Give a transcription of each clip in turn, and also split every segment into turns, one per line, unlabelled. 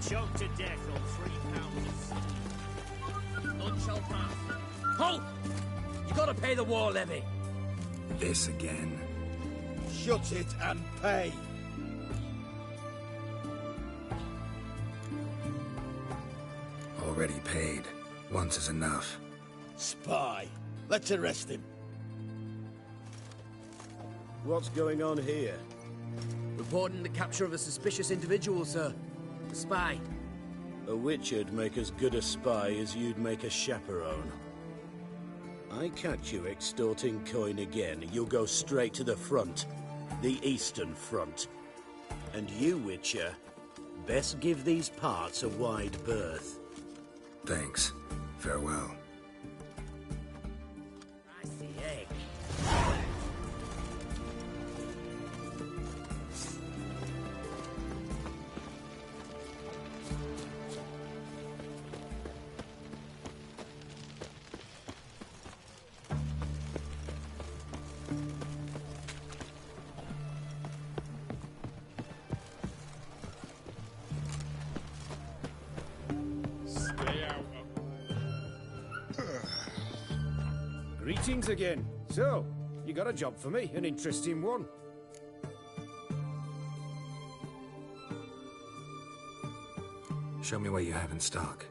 choked to death on 3 pounds of silver. None shall pass.
Halt! You gotta pay the war levy.
This again.
Shut it and pay.
Already paid. Once is enough.
Spy. Let's arrest him.
What's going on here?
Reporting the capture of a suspicious individual, sir. A spy.
A witcher'd make as good a spy as you'd make a chaperone. I catch you extorting coin again, you'll go straight to the front. The Eastern Front. And you, Witcher, best give these parts a wide berth.
Thanks. Farewell.
I see egg.
Greetings again. So, you got a job for me, an interesting one.
Show me what you have in stock.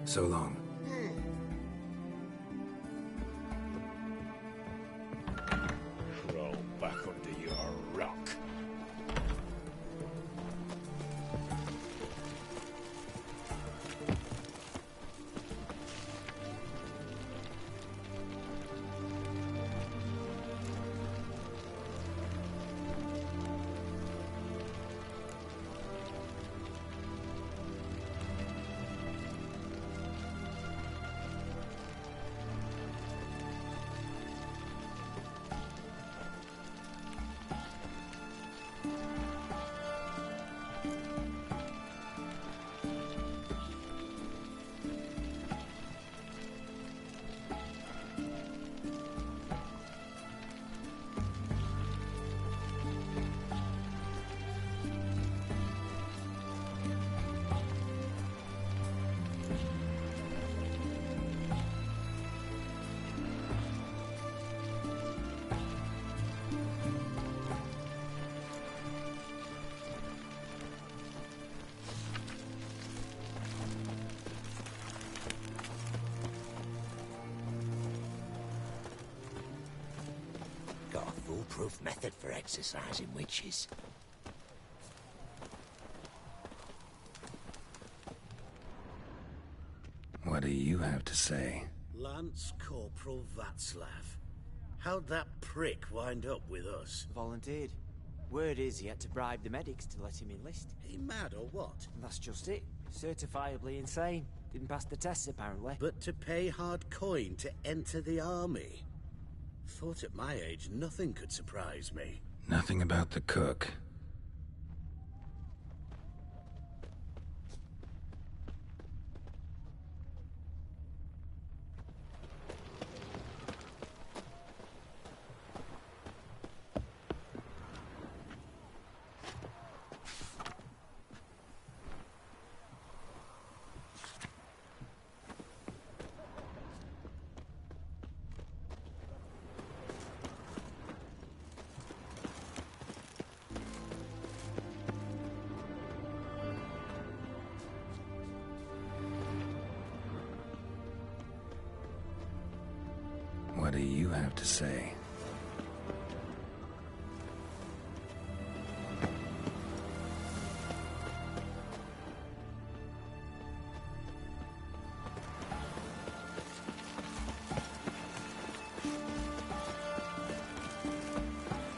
So long.
Crawl back under your rock.
Got a foolproof method for exercising witches.
What do you have to say?
Lance Corporal Václav. How'd that prick wind up with us?
Volunteered. Word is he had to bribe the medics to let him enlist.
He mad or what?
And that's just it. Certifiably insane. Didn't pass the tests, apparently.
But to pay hard coin to enter the army? Thought at my age nothing could surprise me.
Nothing about the cook. What do you have to say?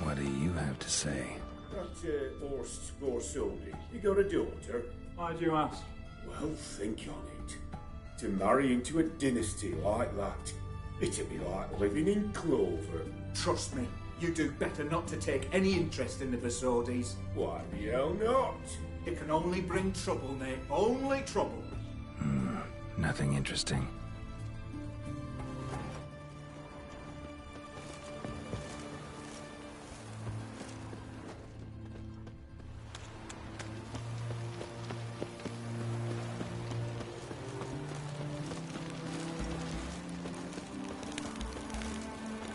What do you have to say?
That Horst Borsodi, you got a daughter?
Why do you ask?
Well, think on it. To marry into a dynasty like that, it'd be like living in clover.
Trust me, you do better not to take any interest in the Vasordis.
Why the hell not?
It can only bring trouble, Nate. Only trouble.
Nothing interesting.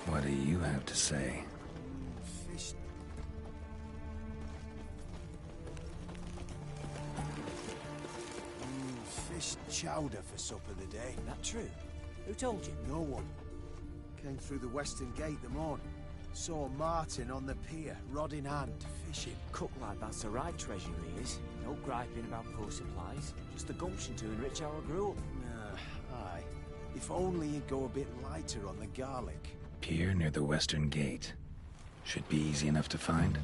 What do you have to say?
Fish. Fish chowder for supper today.
That true? Who told you?
No one. Came through the western gate the morning. Saw Martin on the pier, rod in hand, fishing.
Cook like that's the right treasure he is. No griping about poor supplies. Just the gumption to enrich our gruel.
Aye. If only he'd go a bit lighter on the garlic.
Pier near the western gate. Should be easy enough to find.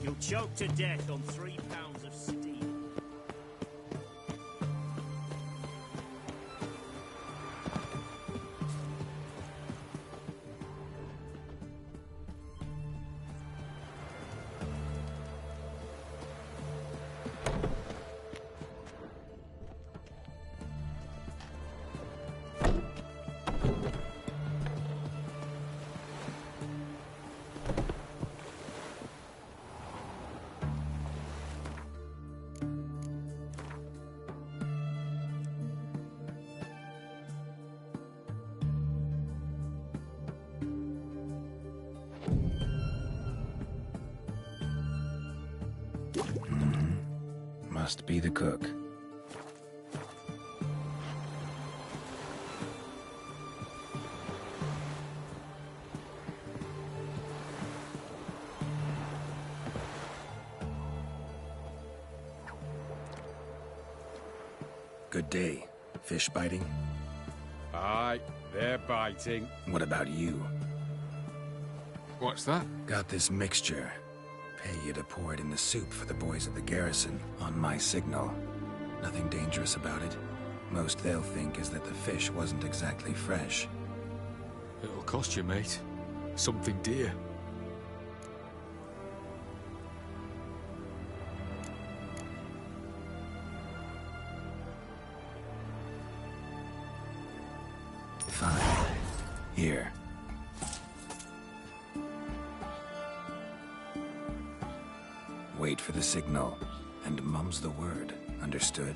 You'll choke to death on 3 pounds of steam.
Must be the cook. Good day. Fish biting?
Aye, they're biting.
What about you?
What's that?
Got this mixture. Pay you to pour it in the soup for the boys at the garrison, on my signal. Nothing dangerous about it. Most they'll think is that the fish wasn't exactly fresh.
It'll cost you, mate. Something dear.
Fine. Here. Wait for the signal, and mum's the word. Understood?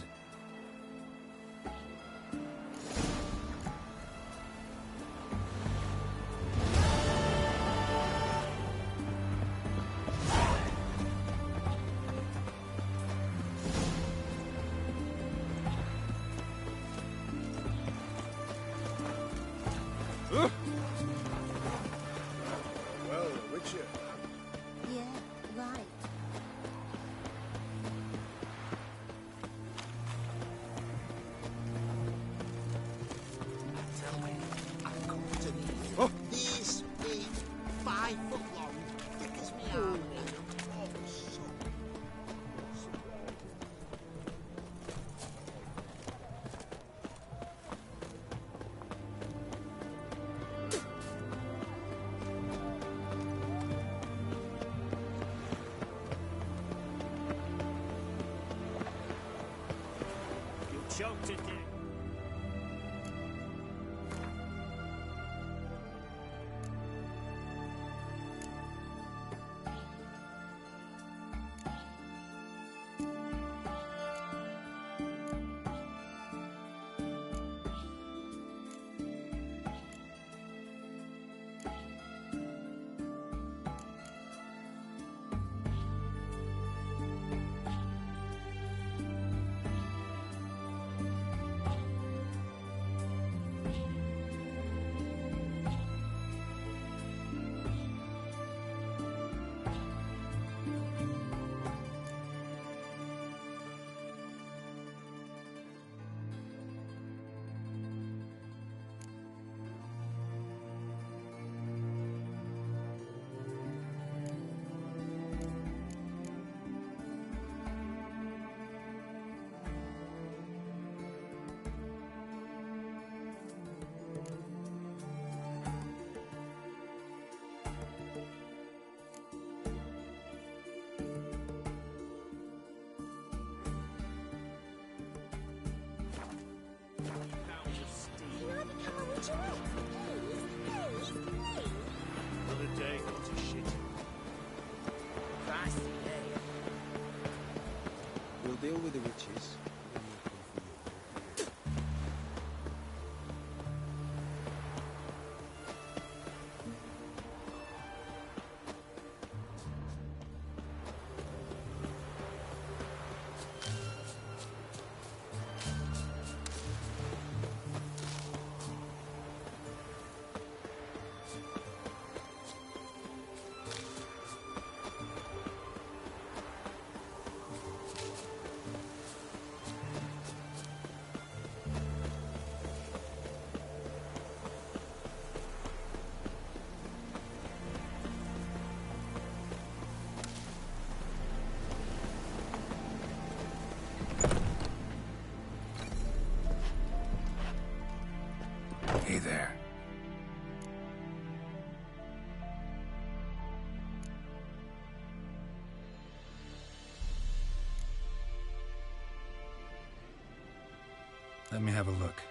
Well, Witcher.
Yeah, right.
Tell me, I've come to need this big, 5 foot long, thick as me arm. Oh, so.
You'll choke to death. Another day gone to shit.
Fast,
We'll deal with the witches.
Let me have a look.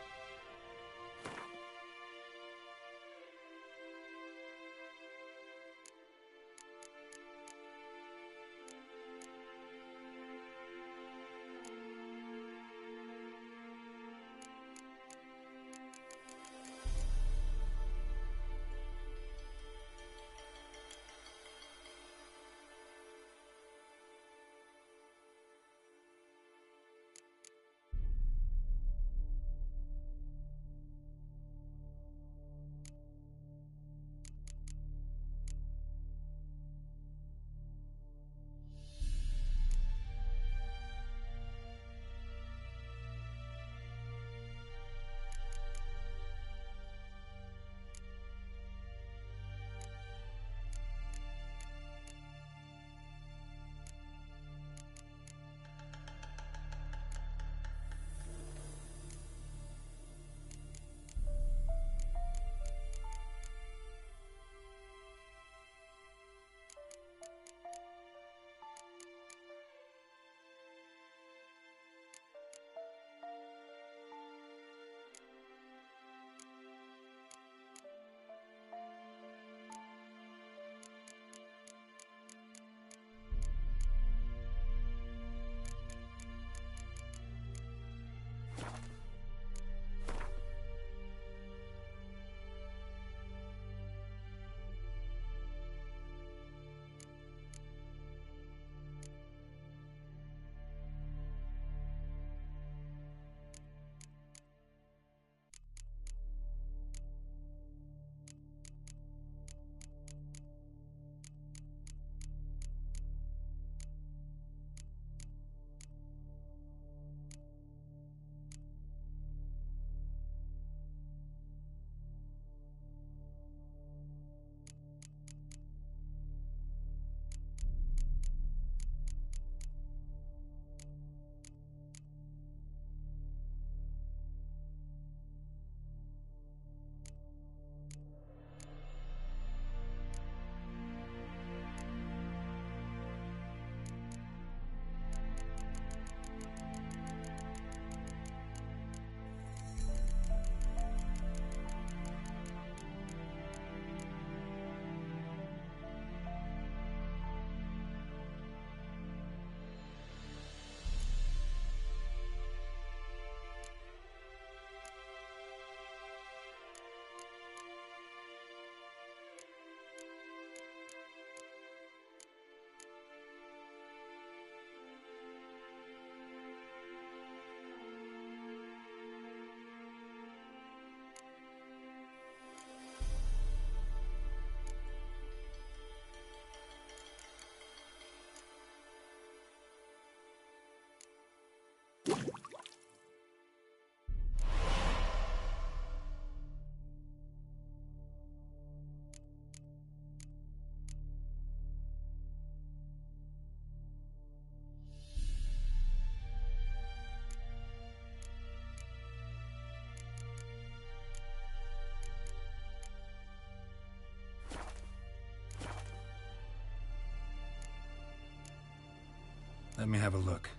Let me have a look.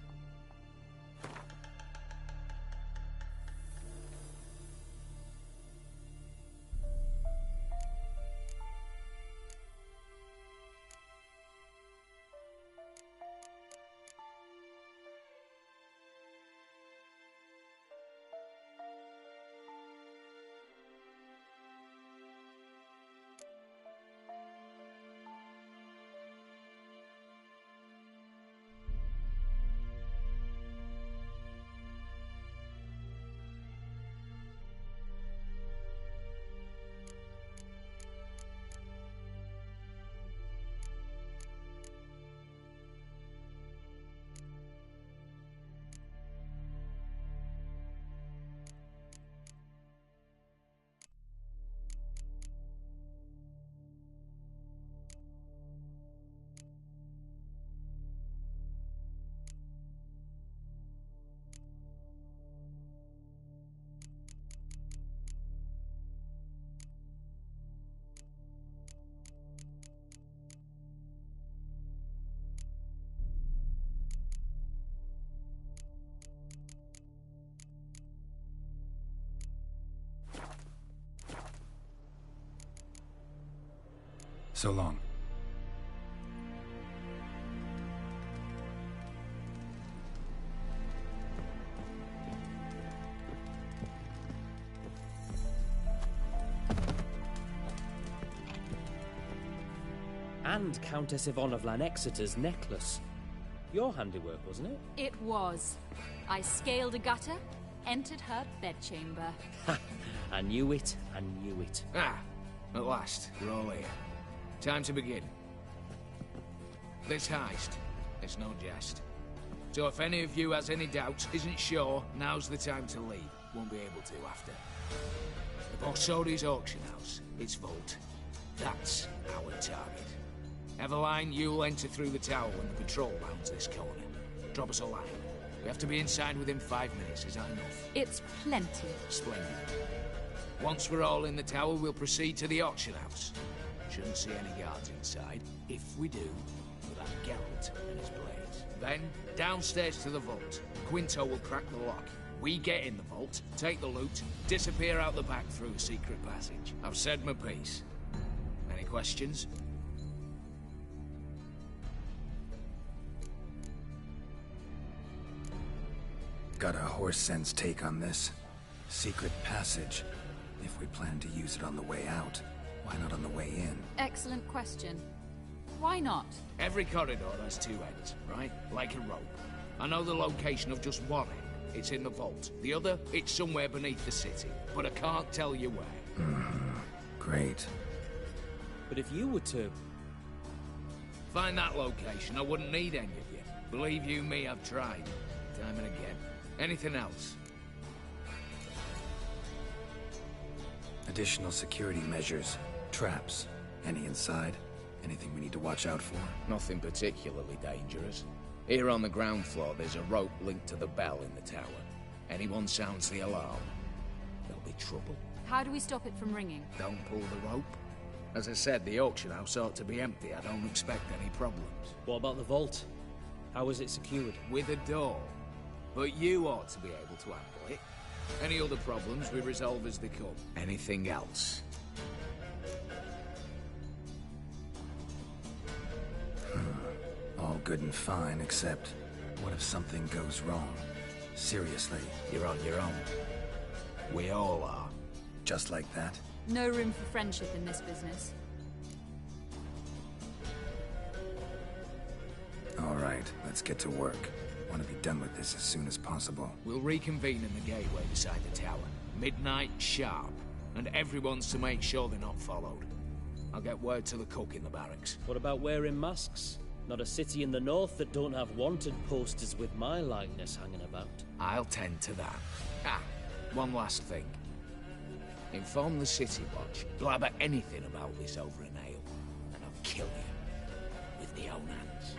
So long.
And Countess Yvonne of Lanexeter's necklace. Your handiwork, wasn't it?
It was. I scaled a gutter, entered her bedchamber.
Ha! I knew it, I knew it.
Ah, at last, we're all here. Time to begin. This heist, it's no jest. So if any of you has any doubts, isn't sure, now's the time to leave. Won't be able to after. The Borsodi's auction house, its vault. That's our target. Eveline, you'll enter through the tower when the patrol rounds this corner. Drop us a line. We have to be inside within 5 minutes, is that enough?
It's plenty.
Splendid. Once we're all in the tower, we'll proceed to the auction house. Shouldn't see any guards inside. If we do, we'll have Geralt and his blades. Then, downstairs to the vault. Quinto will crack the lock. We get in the vault, take the loot, disappear out the back through a secret passage. I've said my piece. Any questions?
Got a horse sense take on this. Secret passage. If we plan to use it on the way out, why not on the way in?
Excellent question. Why not?
Every corridor has two ends, right? Like a rope. I know the location of just one end. It's in the vault. The other, it's somewhere beneath the city. But I can't tell you where.
Great.
But if you were to...
find that location, I wouldn't need any of you. Believe you me, I've tried. Time and again. Anything else?
Additional security measures. Traps. Any inside? Anything we need to watch out for?
Nothing particularly dangerous. Here on the ground floor, there's a rope linked to the bell in the tower. Anyone sounds the alarm, there'll be trouble.
How do we stop it from ringing?
Don't pull the rope. As I said, the auction house ought to be empty. I don't expect any problems.
What about the vault? How is it secured?
With a door. But you ought to be able to handle it. Any other problems we resolve as they come. Anything else?
All good and fine, except what if something goes wrong? Seriously.
You're on your own. We all are.
Just like that?
No room for friendship in this business.
All right, let's get to work. Want to be done with this as soon as possible.
We'll reconvene in the gateway beside the tower. Midnight sharp. And everyone's to make sure they're not followed. I'll get word to the cook in the barracks.
What about wearing masks? Not a city in the north that don't have wanted posters with my likeness hanging about.
I'll tend to that. Ah, one last thing. Inform the City Watch. Blabber anything about this over an ale, and I'll kill you with my own hands.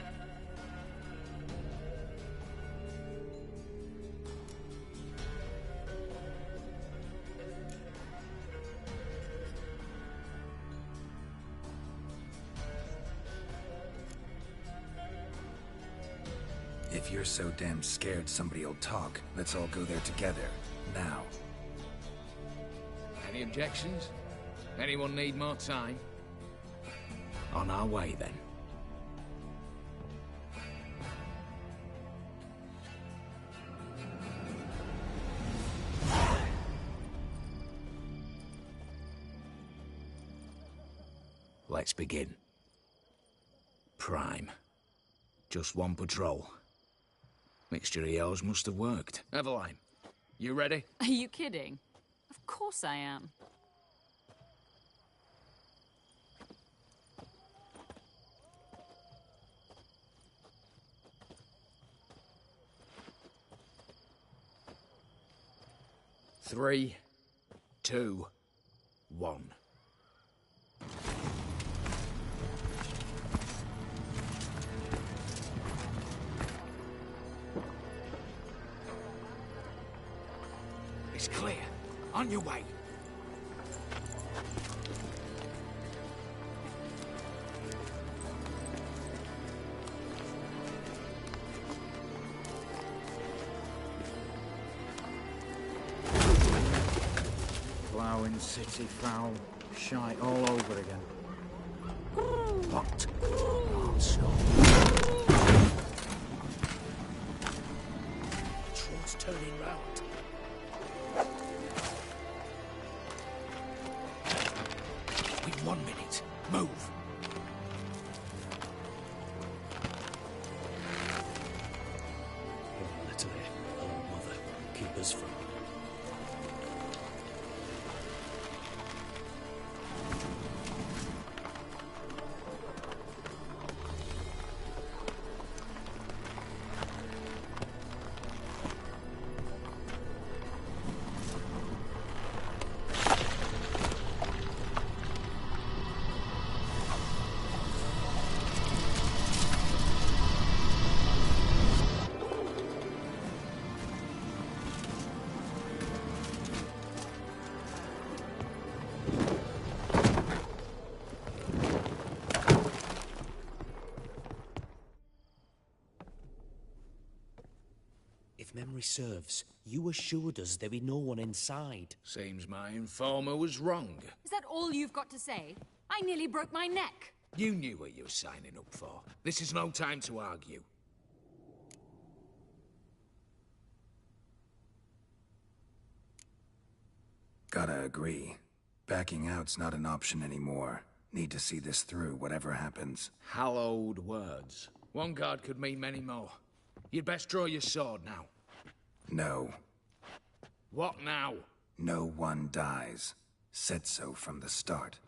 If you're so damn scared somebody'll talk, let's all go there together. Now.
Any objections? Anyone need more time? On our way, then. Let's begin. Prime. Just one patrol. Mixture of yours must have worked. Eveline, you ready?
Are you kidding? Of course I am.
Three, 2, 1. It's clear. On your way.
Ploughing city foul. Shite all over again.
What? Oh, so.
Troll's turning round.
Wait 1 minute. Move.
Literally, oh mother, keep us from. If memory serves, you assured us there be no one inside.
Seems my informer was wrong.
Is that all you've got to say? I nearly broke my neck.
You knew what you were signing up for. This is no time to argue.
Gotta agree. Backing out's not an option anymore. Need to see this through, whatever happens.
Hallowed words. One guard could mean many more. You'd best draw your sword now.
No.
What now?
No one dies. Said so from the start.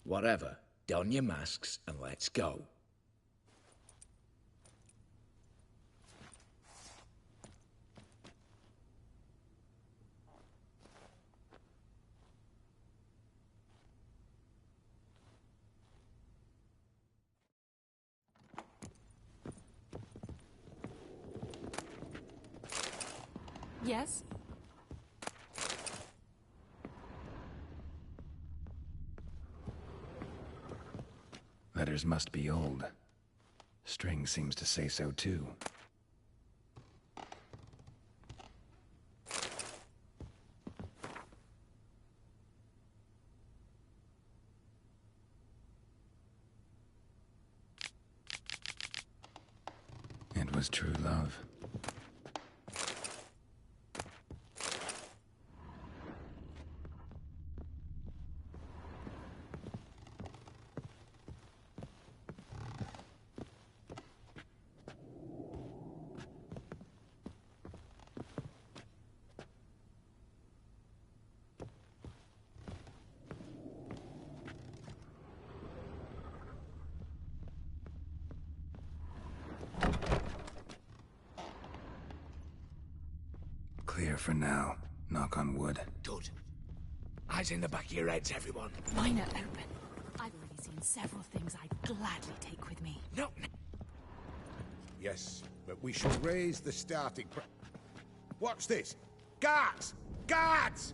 Whatever. Don your masks and let's go.
Yes?
Letters must be old. String seems to say so too. It was true love. Clear for now. Knock on wood.
Good. Eyes in the back of your heads, everyone.
Mine are open. I've already seen several things I'd gladly take with me.
No.
Yes, but we shall raise the starting Watch this! Guards! Guards!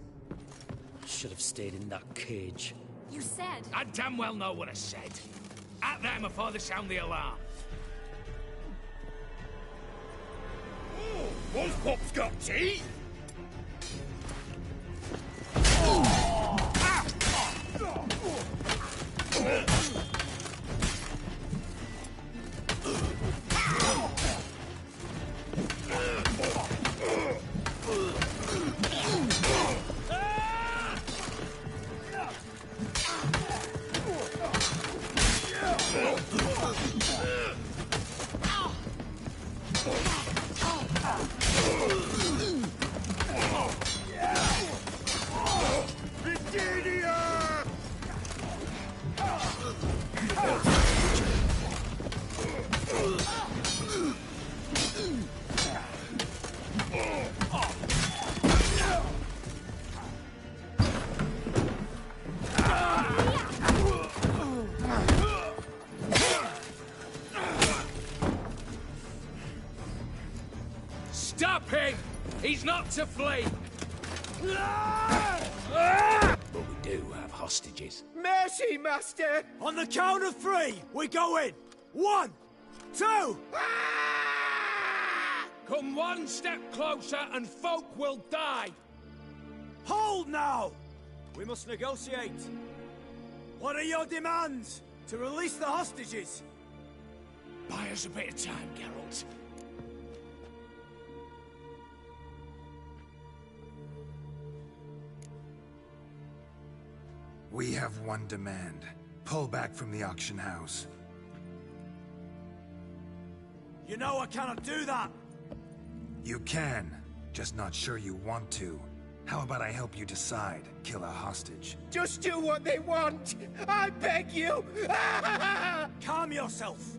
Should have stayed in that cage.
You said...
I damn well know what I said. At them before they sound the alarm.
One's pop's got teeth!
him! He's not to flee!
But we do have hostages.
Mercy, Master! On the count of 3, we go in! 1, 2!
Come one step closer and folk will die!
Hold now! We must negotiate. What are your demands? To release the hostages?
Buy us a bit of time, Geralt.
We have one demand. Pull back from the auction house.
You know I cannot do that!
You can, just not sure you want to. How about I help you decide, kill a hostage?
Just do what they want! I beg you! Calm yourself!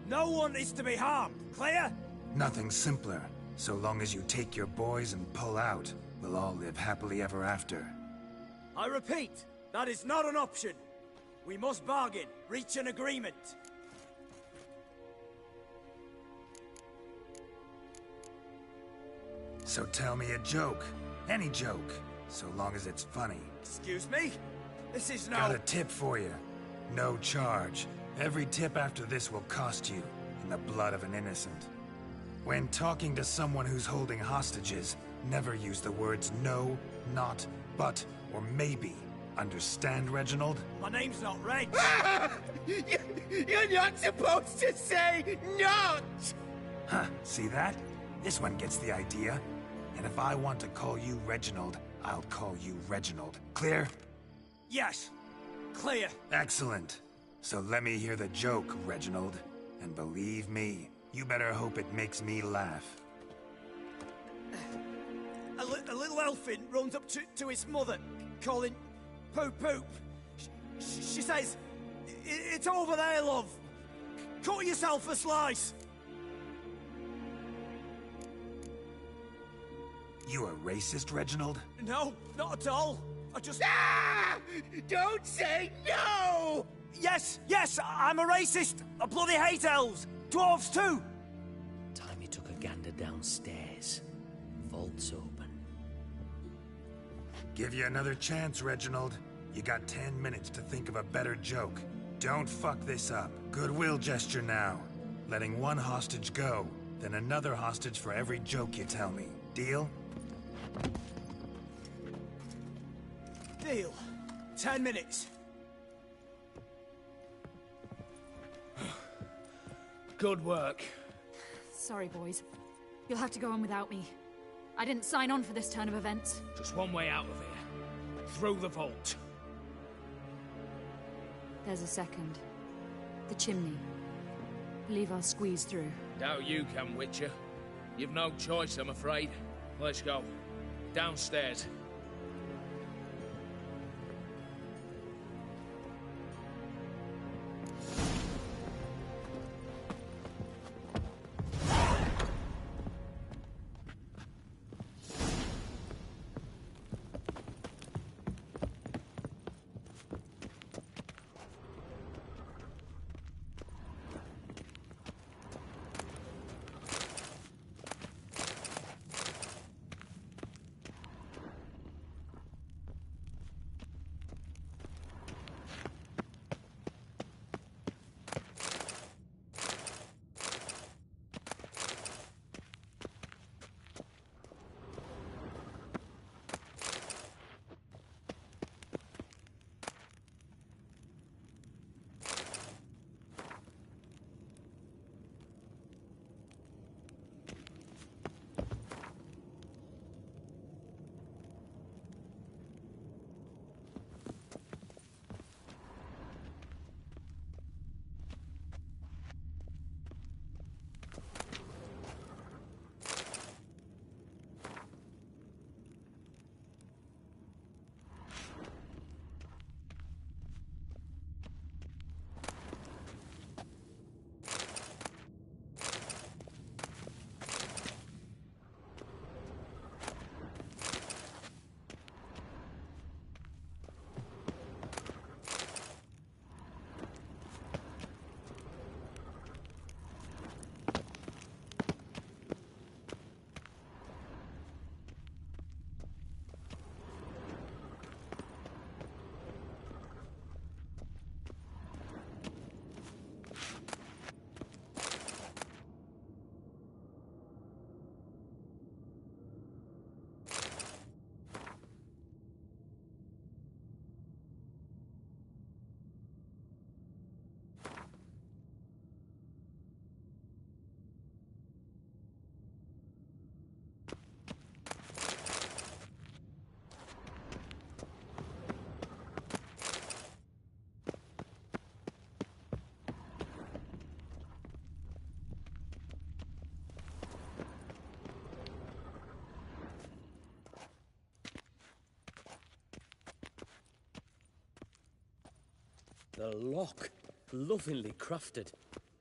No one is to be harmed, clear?
Nothing simpler. So long as you take your boys and pull out, we'll all live happily ever after.
I repeat, that is not an option. We must bargain, reach an agreement.
So tell me a joke. Any joke. So long as it's funny.
Excuse me? This is no...
Got a tip for you. No charge. Every tip after this will cost you, in the blood of an innocent. When talking to someone who's holding hostages, never use the words no, not, but, or maybe. Understand, Reginald?
My name's not Reg.
You're not supposed to say not!
Huh, see that? This one gets the idea. And if I want to call you Reginald, I'll call you Reginald. Clear?
Yes. Clear.
Excellent. So let me hear the joke, Reginald. And believe me, you better hope it makes me laugh.
A little elfin runs up to his mother, calling Poop Poop. She says, "It's over there, love. Cut yourself a slice."
You a racist, Reginald?
No, not at all. I just...
Ah! Don't say no!
Yes, I'm a racist. I bloody hate elves. Dwarves too.
Time you took a gander downstairs. Vault's open.
Give you another chance, Reginald. You got 10 minutes to think of a better joke. Don't fuck this up. Goodwill gesture now. Letting one hostage go, then another hostage for every joke you tell me. Deal?
Deal. 10 minutes.
Good work.
Sorry, boys. You'll have to go on without me. I didn't sign on for this turn of events.
Just one way out of here. Through the vault.
There's a second. The chimney. Believe I'll squeeze through.
Doubt you can, Witcher. You've no choice, I'm afraid. Let's go. Downstairs.
The lock. Lovingly crafted.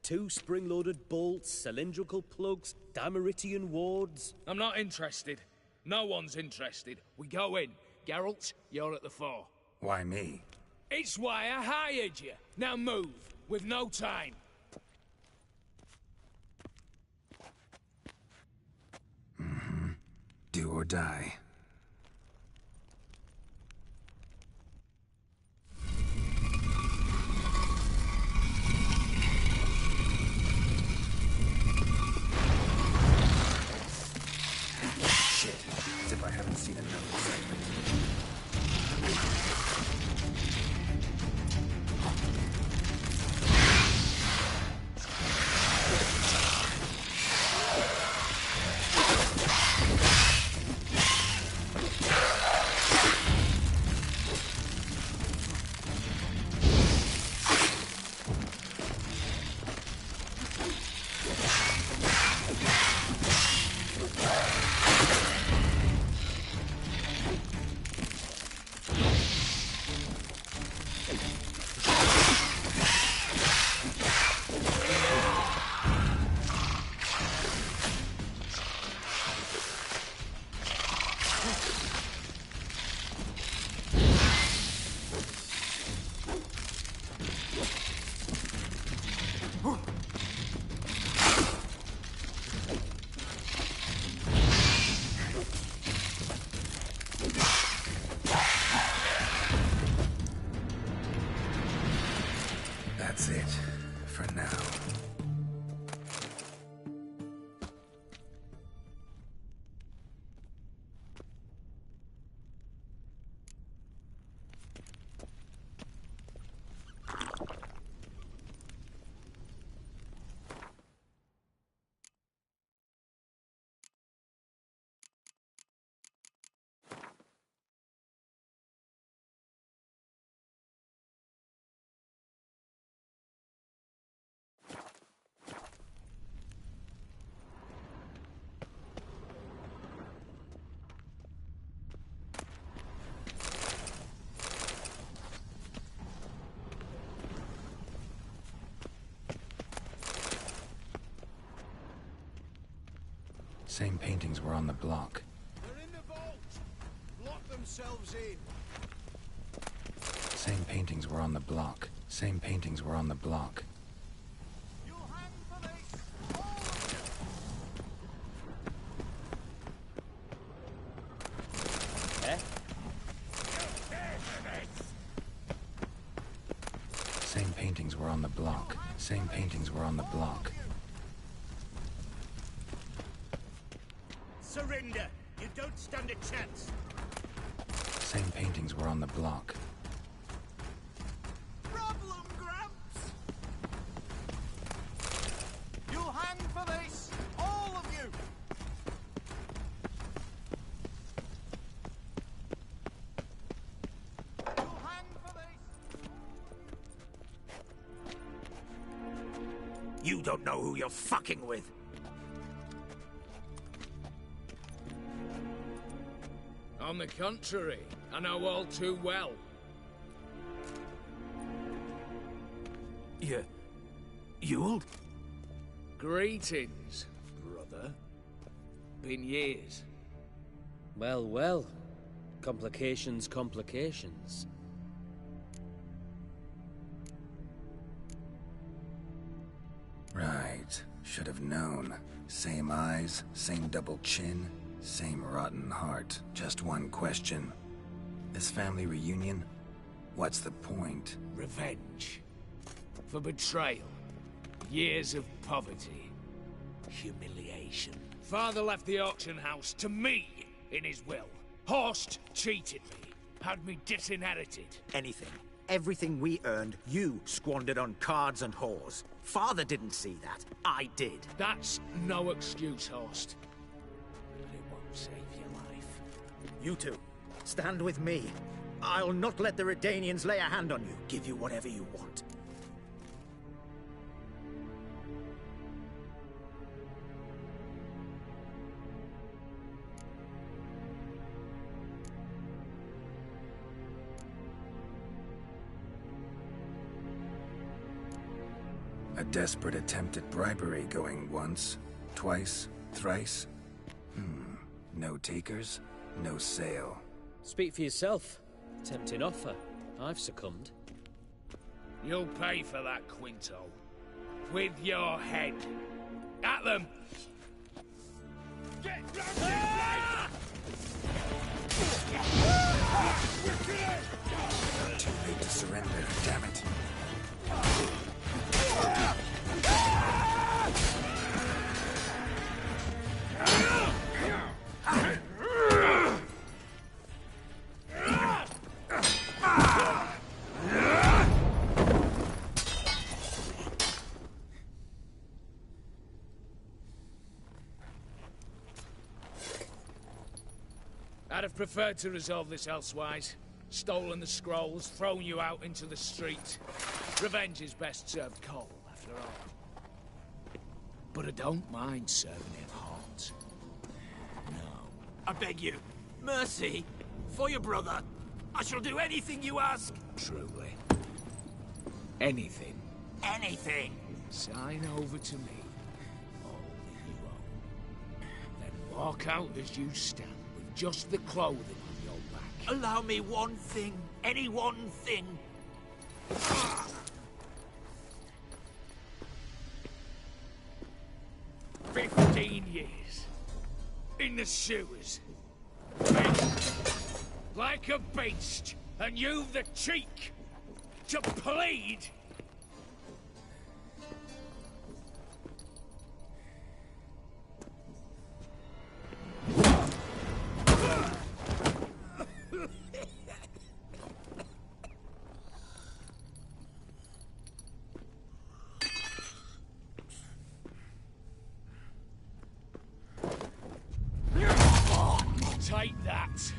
2 spring-loaded bolts, cylindrical plugs, Dameritian wards.
I'm not interested. No one's interested. We go in. Geralt, you're at the fore.
Why me?
It's why I hired you. Now move. We've no time.
Do or die. Shit. As if I haven't seen another segment. That's it, for now. Same paintings were on the block.
They're in the vault! Lock themselves in!
Same paintings were on the block. Same paintings were on the block.
Eh?
Same paintings were on the block. Same paintings were on the block.
Surrender! You don't stand a chance!
Same paintings were on the block.
Problem, Gramps! You'll hang for this! All of you! You'll hang for this!
You don't know who you're fucking with!
On the contrary, I know all too well.
You'll?
Greetings, brother. Been years.
Well, well. Complications, complications.
Right. Should have known. Same eyes, same double chin, same rotten heart. Just one question. This family reunion? What's the point?
Revenge. For betrayal. Years of poverty. Humiliation. Father left the auction house to me in his will. Horst cheated me. Had me disinherited.
Anything. Everything we earned, you squandered on cards and whores. Father didn't see that. I did.
That's no excuse, Horst. But it won't save your life.
You two, stand with me. I'll not let the Redanians lay a hand on you. Give you whatever you want.
A desperate attempt at bribery going once, twice, thrice. No takers, no sale.
Speak for yourself. Tempting offer. I've succumbed.
You'll pay for that, Quinto. With your head. At them! Get
Too late to surrender, damn it.
I'd have preferred to resolve this elsewise. Stolen the scrolls, thrown you out into the street. Revenge is best served cold, after all. But I don't mind serving it hot. No.
I beg you, mercy, for your brother. I shall do anything you ask.
Truly. Anything.
Anything.
Sign over to me. All that you own. Then walk out as you stand, with just the clothing on your back.
Allow me one thing. Any one thing.
15 years. In the sewers. Like a beast. And you've the cheek to plead. Take that.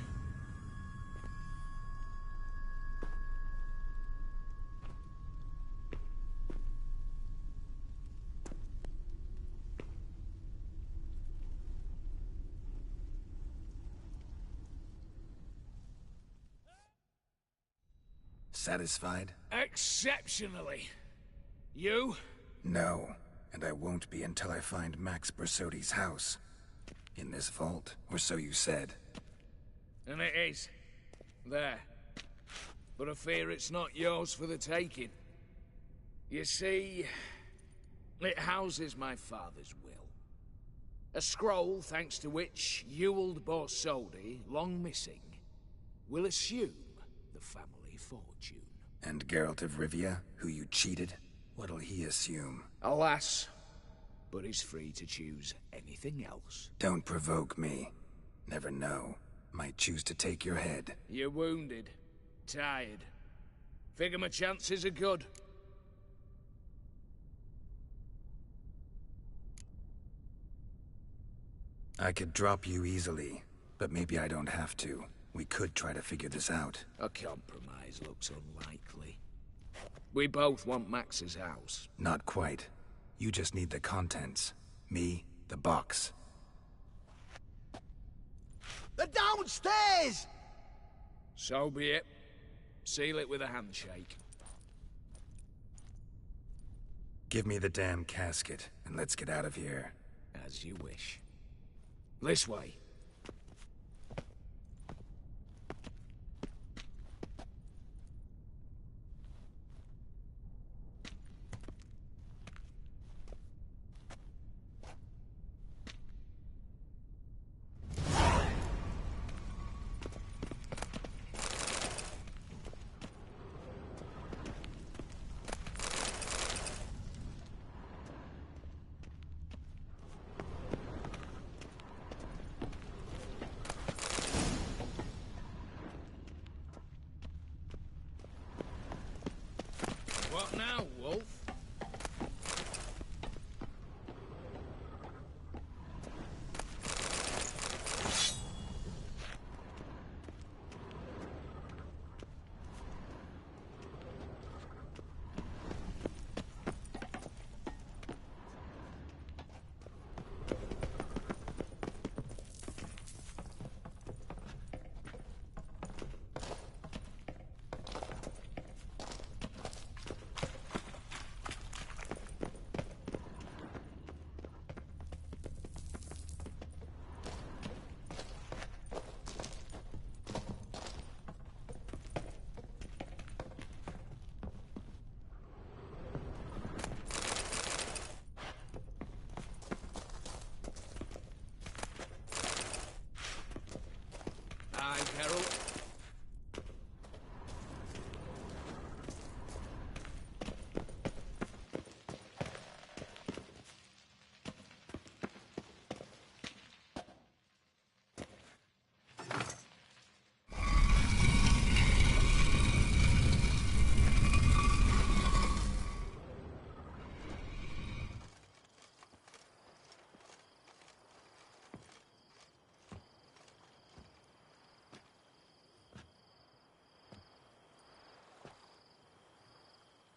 Satisfied?
Exceptionally. You?
No, and I won't be until I find Max Bersodi's house. In this vault, or so you said.
And it is. There. But I fear it's not yours for the taking. You see, it houses my father's will. A scroll thanks to which Ewald Borsodi, long missing, will assume the family fortune.
And Geralt of Rivia, who you cheated, what'll he assume?
Alas, but he's free to choose anything else.
Don't provoke me. Never know. Might choose to take your head.
You're wounded. Tired. Figure my chances are good.
I could drop you easily, but maybe I don't have to. We could try to figure this out.
A compromise looks unlikely. We both want Max's house.
Not quite. You just need the contents. Me, the box.
They're downstairs!
So be it. Seal it with a handshake.
Give me the damn casket, and let's get out of here.
As you wish. This way.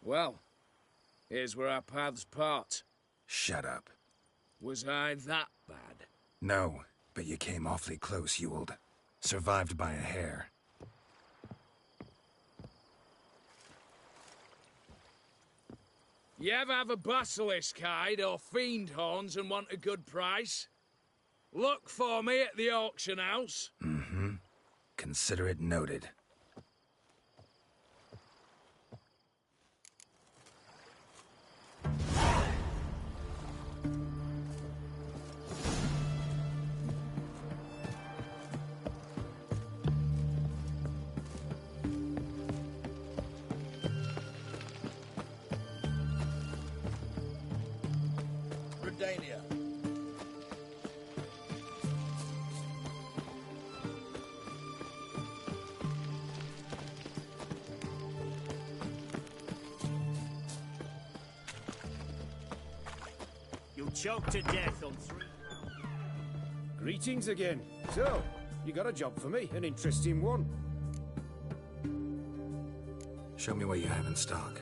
Well, here's where our paths part.
Shut up.
Was I that bad?
No, but you came awfully close, Ewald. Survived by a hair.
You ever have a basilisk hide or fiend horns and want a good price? Look for me at the auction house.
Mm-hmm. Consider it noted.
Redania.
You'll choke to death on 3 pounds.
Greetings again. So, you got a job for me, an interesting one.
Show me what you have in stock.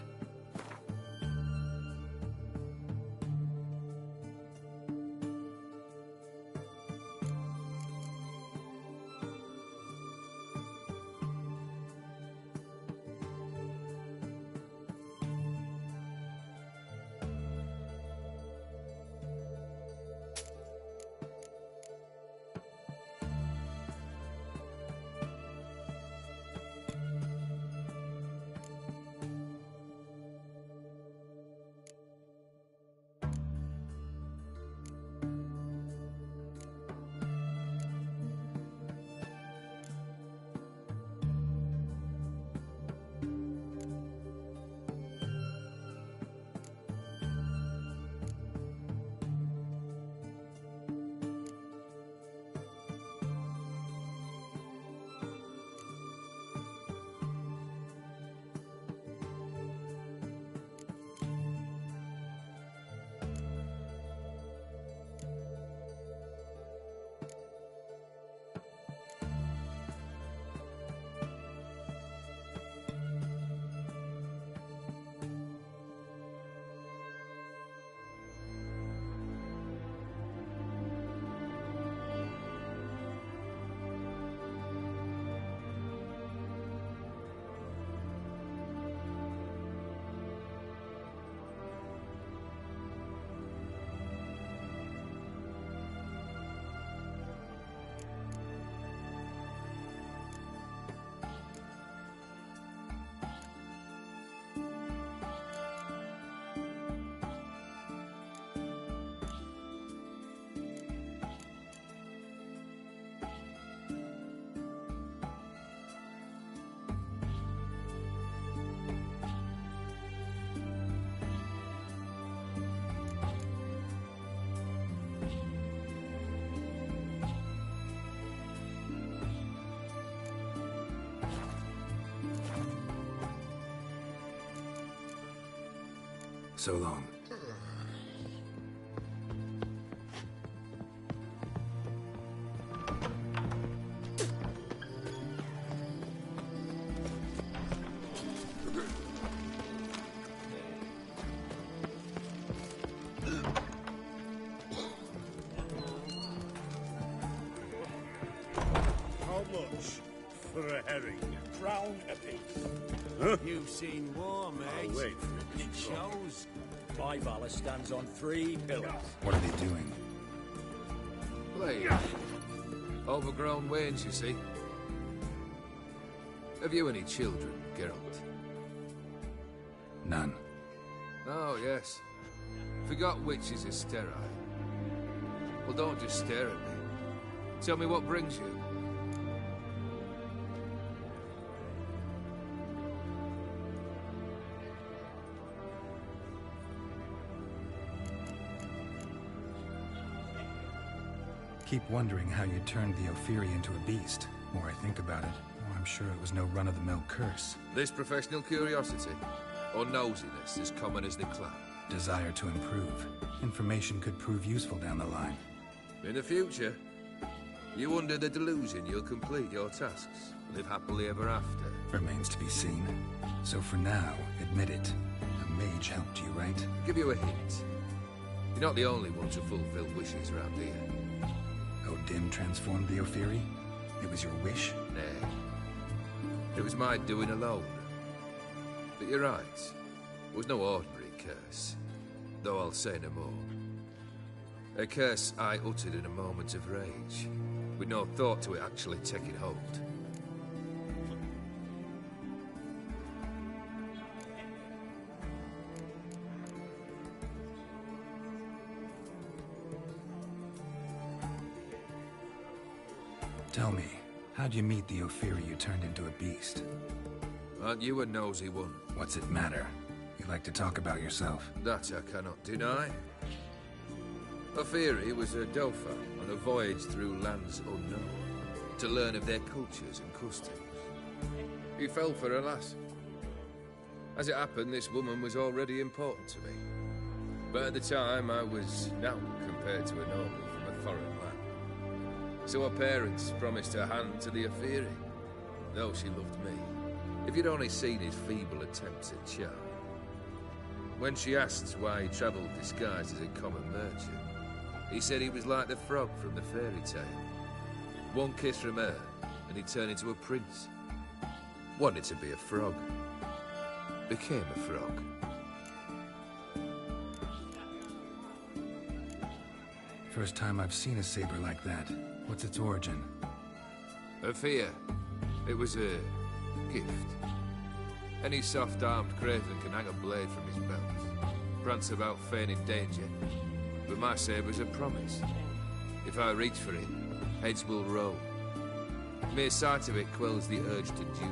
So long.
How much for a herring?
Crown apiece.
Huh?
You've seen war, mate.
I'll wait for it.
It shows. My valor stands on 3 pillars.
What are they doing?
Play. Overgrown wains, you see. Have you any children, Geralt?
None.
Oh, yes. Forgot witches is sterile. Well, don't just stare at me. Tell me what brings you.
Keep wondering how you turned the Ophiri into a beast. The more I think about it, the more I'm sure it was no run-of-the-mill curse.
This professional curiosity, or nosiness, as common as the clown.
Desire to improve. Information could prove useful down the line.
In the future, you under the delusion you'll complete your tasks, live happily ever after.
Remains to be seen. So for now, admit it. mage helped you, right?
Give you a hint. You're not the only one to fulfill wishes around here.
Odin transformed the Ophiri? It was your wish?
Nay. It was my doing alone. But you're right. It was no ordinary curse. Though I'll say no more. A curse I uttered in a moment of rage, with no thought to it actually taking hold.
Tell me, how'd you meet the Ophiri you turned into a beast?
Aren't you a nosy one?
What's it matter? You like to talk about yourself.
That I cannot deny. Ophiri was a Dauphin on a voyage through lands unknown, to learn of their cultures and customs. He fell for a lass. As it happened, this woman was already important to me. But at the time, I was naught compared to a noble from a foreign land. So her parents promised her hand to the Ophiri, though she loved me. If you'd only seen his feeble attempts at charm. When she asked why he travelled disguised as a common merchant, he said he was like the frog from the fairy tale. One kiss from her, and he turned into a prince. Wanted to be a frog. Became a frog.
First time I've seen a saber like that. What's its origin?
A fear. It was a gift. Any soft-armed craven can hang a blade from his belt, prance about feigning danger. But my saber's a promise. If I reach for it, heads will roll. Mere sight of it quells the urge to duel,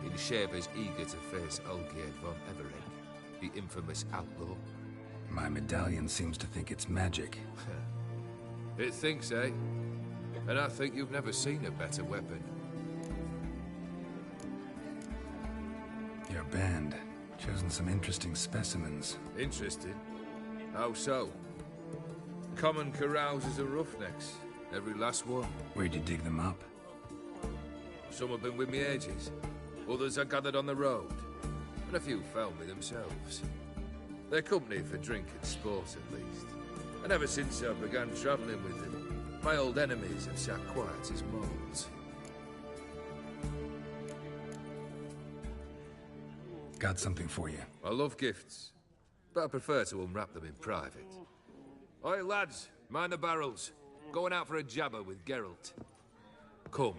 in shavers eager to face Olgierd von Everett, the infamous outlaw.
My medallion seems to think it's magic.
It thinks, eh? And I think you've never seen a better weapon.
Your band, chosen some interesting specimens.
Interesting? How so? Common carousers and roughnecks, every last one.
Where'd you dig them up?
Some have been with me ages, others I gathered on the road, and a few found me themselves. They're company for drink and sport at least, and ever since I began travelling with them, my old enemies have sat quiet as moles.
Got something for you.
I love gifts, but I prefer to unwrap them in private. Oi, lads, mind the barrels. Going out for a jabber with Geralt. Come.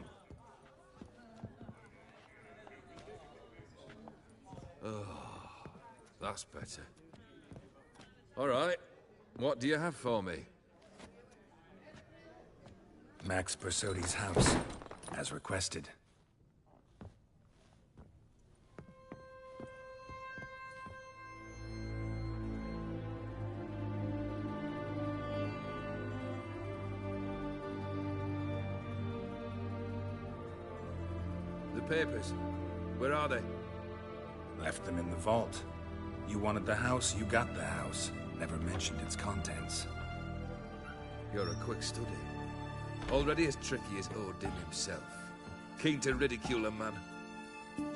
Oh, that's better. All right, what do you have for me?
Max Bersodi's house, as requested.
The papers, where are they?
Left them in the vault. You wanted the house, you got the house. Never mentioned its contents.
You're a quick study. Already as tricky as Odin himself. Keen to ridicule a man.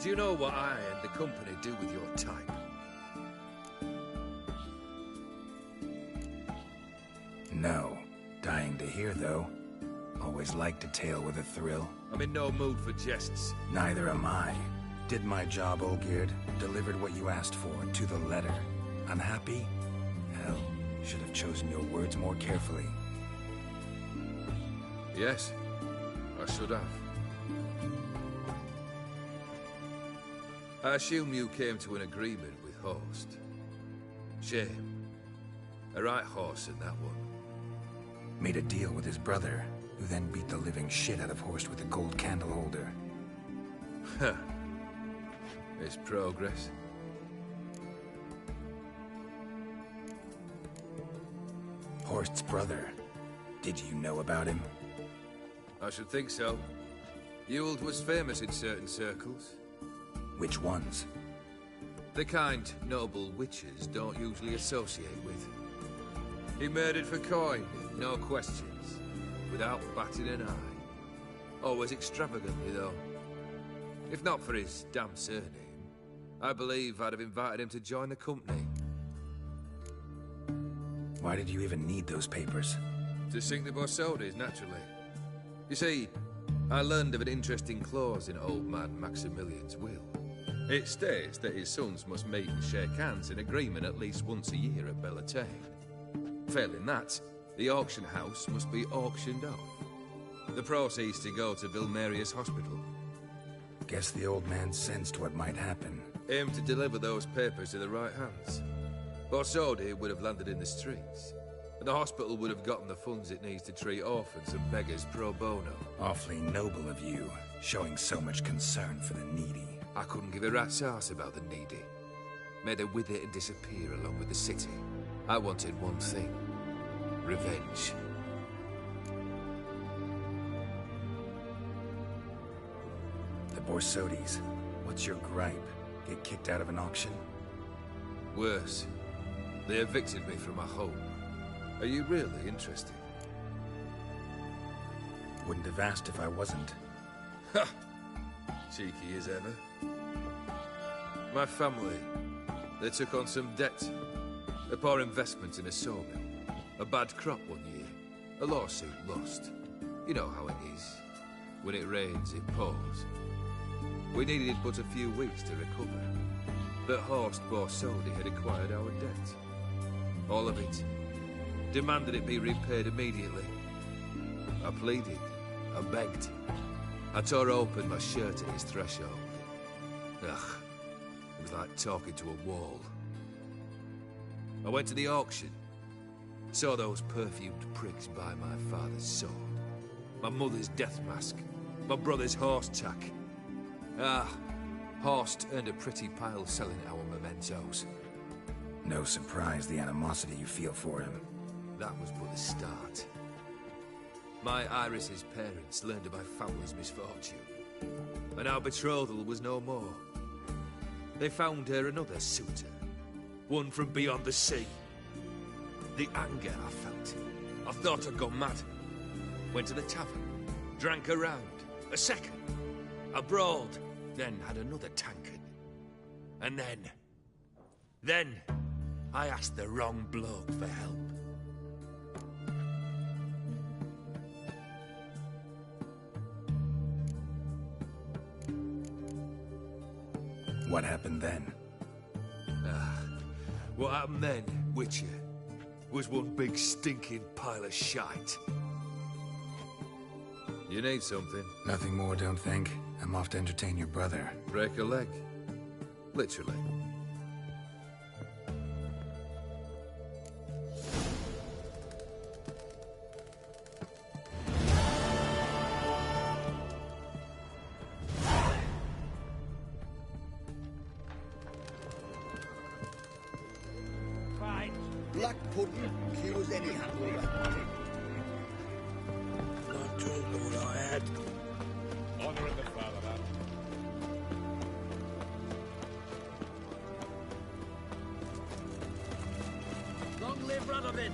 Do you know what I and the company do with your type?
No. Dying to hear, though. Always liked a tale with a thrill.
I'm in no mood for jests.
Neither am I. Did my job, Olgierd. Delivered what you asked for, to the letter. Unhappy? Hell, should have chosen your words more carefully.
Yes, I should have. I assume you came to an agreement with Horst. Shame. A right horse in that one.
Made a deal with his brother, who then beat the living shit out of Horst with a gold candle holder.
Huh. It's progress.
Horst's brother. Did you know about him?
I should think so. Ewald was famous in certain circles.
Which ones?
The kind noble witches don't usually associate with. He murdered for coin, no questions, without batting an eye. Always extravagantly, though. If not for his damn surname, I believe I'd have invited him to join the company.
Why did you even need those papers?
To sink the Borsodis, naturally. You see, I learned of an interesting clause in old man Maximilian's will. It states that his sons must meet and shake hands in agreement at least once a year at Bellatane. Failing that, the auction house must be auctioned off. The proceeds to go to Vilmerius Hospital.
Guess the old man sensed what might happen.
Aimed to deliver those papers to the right hands. Borsodi would have landed in the streets, and the hospital would have gotten the funds it needs to treat orphans and beggars pro bono.
Awfully noble of you, showing so much concern for the needy.
I couldn't give a rat's ass about the needy. Made her wither and disappear along with the city. I wanted one thing. Revenge.
The Borsodis. What's your gripe? Get kicked out of an auction?
Worse. They evicted me from my home. Are you really interested?
Wouldn't have asked if I wasn't.
Ha! Cheeky as ever. My family, they took on some debt. A poor investment in a sawmill. A bad crop one year. A lawsuit lost. You know how it is. When it rains, it pours. We needed but a few weeks to recover. But Horst Borsodi had acquired our debt. All of it. Demanded it be repaid immediately. I pleaded. I begged. I tore open my shirt at his threshold. Ugh. It was like talking to a wall. I went to the auction. Saw those perfumed prigs buy my father's sword. My mother's death mask. My brother's horse tack. Ah, Horst earned a pretty pile selling our mementos.
No surprise the animosity you feel for him.
That was but the start. My Iris's parents learned of my family's misfortune, and our betrothal was no more. They found her another suitor, one from beyond the sea. The anger I felt. I thought I'd gone mad. Went to the tavern, drank a round, a second. I brawled, then had another tankard. And then, I asked the wrong bloke for help.
What happened then?
What happened then, Witcher, was one big stinking pile of shite. You need something?
Nothing more, don't think. I'm off to entertain your brother.
Break a leg? Literally.
Fine. Black pudding cures any hangover.
I don't know what I had.
Honouring the fatherland.
Long live Radovid!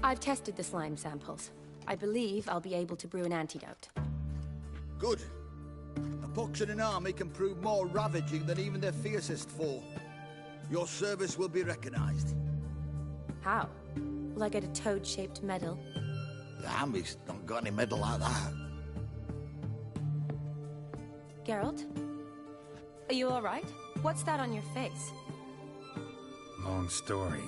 I've tested the slime samples. I believe I'll be able to brew an antidote.
Good.
A pox in an army can prove more ravaging than even their fiercest foe. Your service will be recognized.
How? Will I get a toad-shaped medal?
The army's not got any medal like that.
Geralt? Are you alright? What's that on your face?
Long story.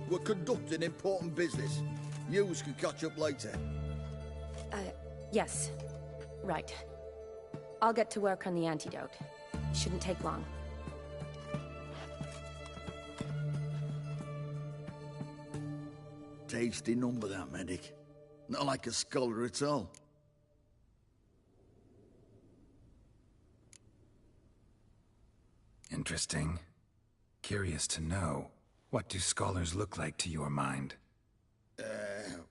We're conducting important business. Yous can catch up later.
Yes. Right. I'll get to work on the antidote. Shouldn't take long.
Tasty number, that medic. Not like a scholar at all.
Interesting. Curious to know, what do scholars look like to your mind?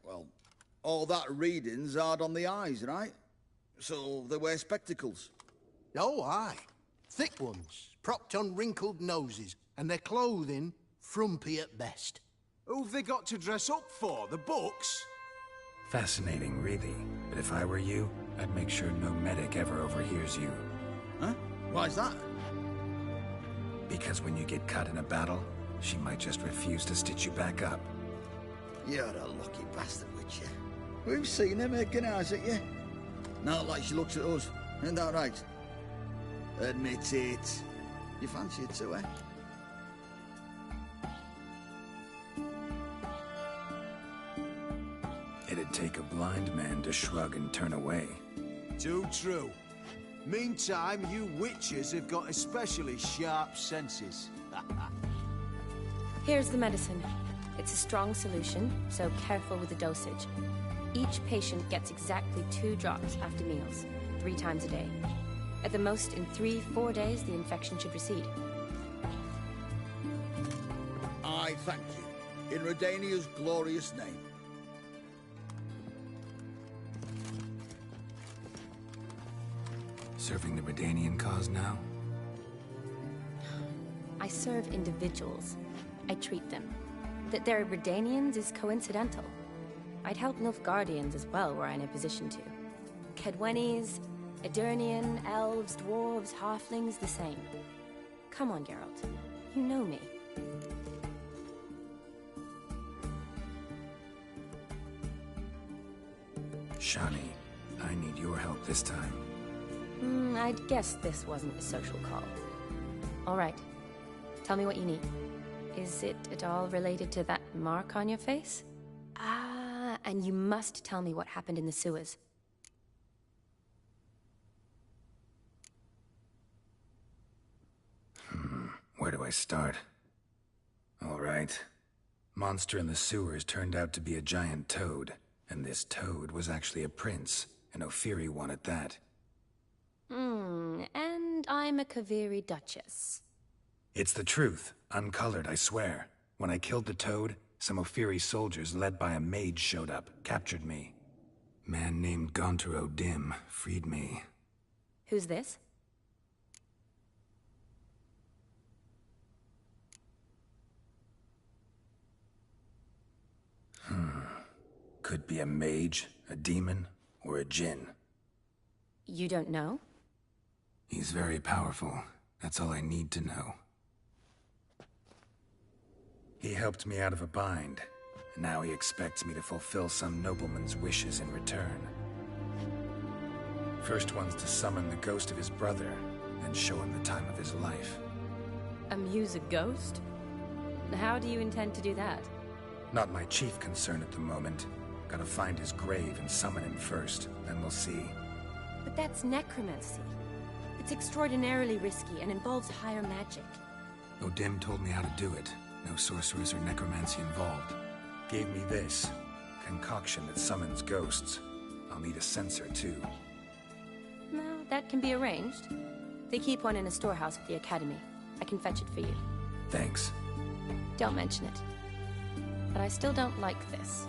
Well, all that reading's hard on the eyes, right? So they wear spectacles.
Oh, aye. Thick ones, propped on wrinkled noses, and their clothing frumpy at best.
Who've they got to dress up for? The books?
Fascinating, really. But if I were you, I'd make sure no medic ever overhears you.
Huh? Why's that?
Because when you get cut in a battle, she might just refuse to stitch you back up.
You're a lucky bastard, Witcher. We've seen her making eyes at you. Not like she looks at us. Isn't that right? Admit it. You fancy it too, eh?
It'd take a blind man to shrug and turn away.
Too true. Meantime, you witches have got especially sharp senses.
Here's the medicine. It's a strong solution, so careful with the dosage. Each patient gets exactly 2 drops after meals, 3 times a day. At the most, in 3-4 days, the infection should recede.
I thank you. In Redania's glorious name.
Serving the Redanian cause now?
I serve individuals. I treat them. That they're Redanians is coincidental. I'd help Nilfgaardians as well were I in a position to. Kedwenis, Edirnian, elves, dwarves, halflings, the same. Come on, Geralt. You know me.
Shani, I need your help this time.
I'd guess this wasn't a social call. All right. Tell me what you need. Is it at all related to that mark on your face? Ah, and you must tell me what happened in the sewers.
Where do I start? All right. Monster in the sewers turned out to be a giant toad, and this toad was actually a prince, an Ophiri one at that.
And I'm a Kaviri duchess.
It's the truth, uncolored, I swear. When I killed the toad, some Ophiri soldiers led by a mage showed up, captured me. Man named Gontar O'Dim freed me.
Who's this?
Could be a mage, a demon, or a djinn.
You don't know?
He's very powerful. That's all I need to know. He helped me out of a bind, and now he expects me to fulfill some nobleman's wishes in return. First one's to summon the ghost of his brother, then show him the time of his life.
Amuse a ghost? How do you intend to do that?
Not my chief concern at the moment. Gotta find his grave and summon him first, then we'll see.
But that's necromancy. It's extraordinarily risky and involves higher magic.
O'Dim told me how to do it. No sorcerers or necromancy involved. Gave me this. Concoction that summons ghosts. I'll need a censer, too.
No, that can be arranged. They keep one in a storehouse at the academy. I can fetch it for you.
Thanks.
Don't mention it. But I still don't like this.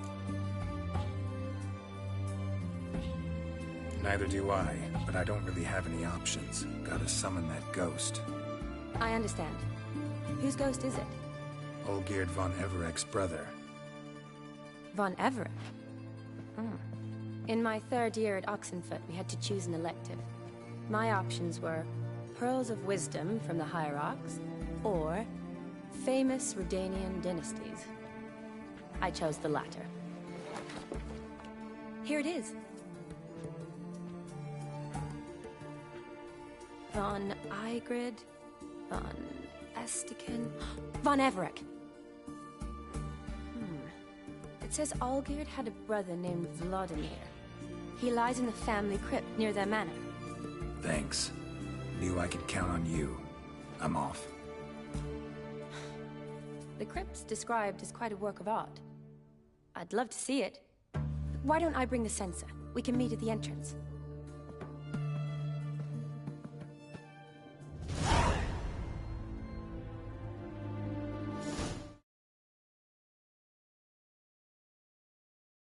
Neither do I, but I don't really have any options. Gotta summon that ghost.
I understand. Whose ghost is it?
Olgierd von Everek's brother.
Von Everek? In my third year at Oxenfoot, we had to choose an elective. My options were Pearls of Wisdom from the Hierarchs, or famous Redanian dynasties. I chose the latter. Here it is. Von Igrid, Von Estiken, Von Everett. It says Olgierd had a brother named Vladimir. He lies in the family crypt near their manor.
Thanks. Knew I could count on you. I'm off.
The crypt's described as quite a work of art. I'd love to see it. Why don't I bring the censer? We can meet at the entrance.